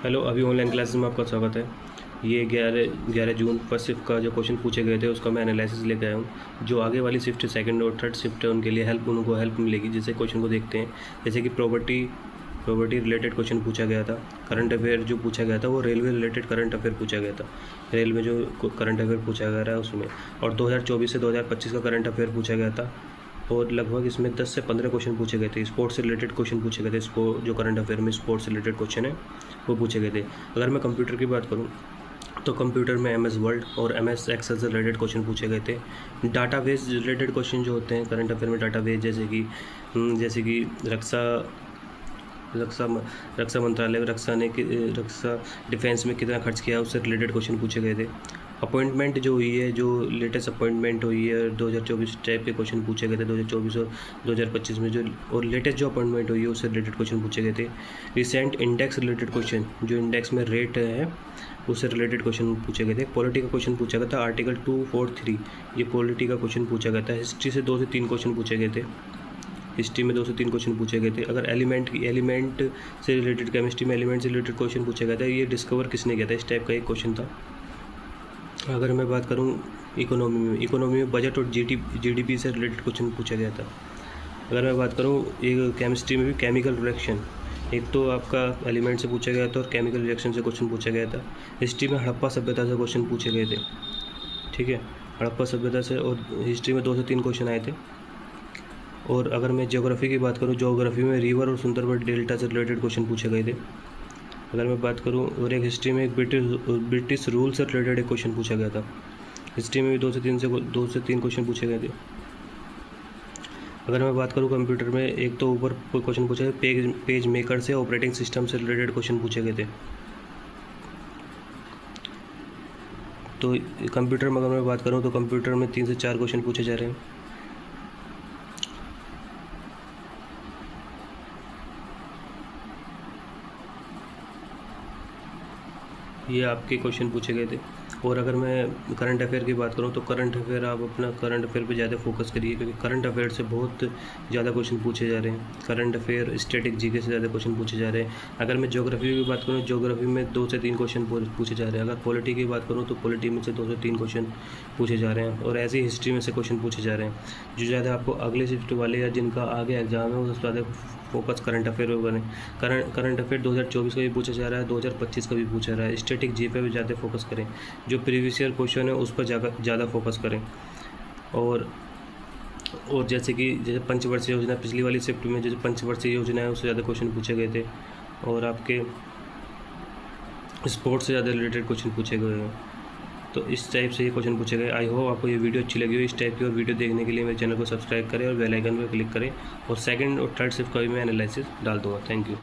Hello, अभी online classes में आपका स्वागत है। ये 11 जून फर्स्ट शिफ्ट का जो क्वेश्चन पूछे गए थे उसका मैं एनालिसिस लेकर आया हूँ। जो आगे वाली शिफ्ट सेकंड और थर्ड शिफ्ट है उनके लिए उनको हेल्प मिलेगी। जैसे क्वेश्चन को देखते हैं, जैसे कि प्रॉपर्टी रिलेटेड क्वेश्चन पूछा गया था। करंट अफेयर जो पूछा गया था वो रेलवे रिलेटेड करंट अफेयर पूछा गया था। रेलवे जो करंट अफेयर पूछा गया है उसमें, और 2024 से 2025 का करंट अफेयर पूछा गया था। और लगभग इसमें 10 से 15 क्वेश्चन पूछे गए थे। स्पोर्ट्स से रिलेटेड क्वेश्चन पूछे गए थे। जो करंट अफेयर में स्पोर्ट्स से रिलेटेड क्वेश्चन है वो पूछे गए थे। अगर मैं कंप्यूटर की बात करूँ तो कंप्यूटर में MS वर्ड और MS एक्सेल से रिलेटेड क्वेश्चन पूछे गए थे। डाटाबेस रिलेटेड क्वेश्चन जो होते हैं करंट अफेयर में, डाटाबेस जैसे कि रक्षा मंत्रालय रक्षा डिफेंस में कितना खर्च किया उससे रिलेटेड क्वेश्चन पूछे गए थे। अपॉइंटमेंट जो हुई है, जो लेटेस्ट अपॉइंटमेंट हुई है 2024 टाइप के क्वेश्चन पूछे गए थे। 2024 और 2025 में जो और लेटेस्ट जो अपॉइंटमेंट हुई है उससे रिलेटेड क्वेश्चन पूछे गए थे। रिसेंट इंडेक्स रिलेटेड क्वेश्चन, जो इंडेक्स में रेट है उससे रिलेटेड क्वेश्चन पूछे गए थे। पॉलिटी का क्वेश्चन पूछा गया था, आर्टिकल 243, ये पॉलिटी का क्वेश्चन पूछा गया था। हिस्ट्री से 2 से 3 क्वेश्चन पूछे गए थे। हिस्ट्री में 2 से 3 क्वेश्चन पूछे गए थे। अगर एलिमेंट से रिलेटेड, केमिस्ट्री में एलिमेंट से रिलेटेड क्वेश्चन पूछा गया था, ये डिस्कवर किसने किया था, इस टाइप का एक क्वेश्चन था। अगर मैं बात करूं इकोनॉमी में बजट और GDP से रिलेटेड क्वेश्चन पूछा गया था। अगर मैं बात करूं एक केमिस्ट्री में भी केमिकल रिएक्शन, एक तो आपका एलिमेंट से पूछा गया था और केमिकल रिएक्शन से क्वेश्चन पूछा गया था। हिस्ट्री में हड़प्पा सभ्यता से क्वेश्चन पूछे गए थे। ठीक है, हड़प्पा सभ्यता से और हिस्ट्री में 2 से 3 क्वेश्चन आए थे। और अगर मैं ज्योग्राफी की बात करूँ, ज्योग्राफी में रिवर और सुंदरबन डेल्टा से रिलेटेड क्वेश्चन पूछे गए थे। अगर मैं बात करूं और एक हिस्ट्री में एक ब्रिटिश रूल से रिलेटेड एक क्वेश्चन पूछा गया था। हिस्ट्री में भी 2 से 3 क्वेश्चन पूछे गए थे। अगर मैं बात करूं कंप्यूटर में, एक तो ऊपर क्वेश्चन पूछा है पेज मेकर से ऑपरेटिंग सिस्टम से रिलेटेड क्वेश्चन पूछे गए थे। तो कंप्यूटर में अगर मैं बात करूं तो कंप्यूटर में 3 से 4 क्वेश्चन पूछे जा रहे हैं। ये आपके क्वेश्चन पूछे गए थे। और अगर मैं करंट अफेयर की बात करूं तो करंट अफेयर, आप अपना करंट अफेयर पे ज़्यादा फोकस करिए, क्योंकि करंट अफेयर से बहुत ज़्यादा क्वेश्चन पूछे जा रहे हैं। करंट अफेयर, स्टैटिक जीके से ज़्यादा क्वेश्चन पूछे जा रहे हैं। अगर मैं ज्योग्राफी की बात करूँ, ज्योग्राफी में 2 से 3 क्वेश्चन पूछे जा रहे हैं। अगर पॉलिटी की बात करूँ तो पॉलिटी में से 2 से 3 क्वेश्चन पूछे जा रहे हैं। और ऐसे ही हिस्ट्री में से क्वेश्चन पूछे जा रहे हैं। जो ज़्यादा आपको अगले शिफ्ट वाले या जिनका आगे एग्जाम है वो सबसे ज़्यादा फोकस करंट अफेयर में बने। करंट अफेयर 2024 का भी पूछा जा रहा है, 2025 का भी पूछा जा रहा है। स्टैटिक जी पे भी ज़्यादा फोकस करें, जो प्रीवियस ईयर क्वेश्चन है उस पर ज़्यादा फोकस करें। और जैसे पंचवर्षीय योजना, पिछली वाली शिफ्ट में जैसे पंचवर्षीय योजना है उससे ज़्यादा क्वेश्चन पूछे गए थे। और आपके स्पोर्ट्स से ज़्यादा रिलेटेड क्वेश्चन पूछे गए हैं। तो इस टाइप से ये क्वेश्चन पूछे गए। आई होप आपको ये वीडियो अच्छी लगी हो। इस टाइप की और वीडियो देखने के लिए मेरे चैनल को सब्सक्राइब करें और बेल आइकन पर क्लिक करें। और सेकंड और थर्ड शिफ्ट का भी मैं एनालिसिस डाल दूँगा। Thank you.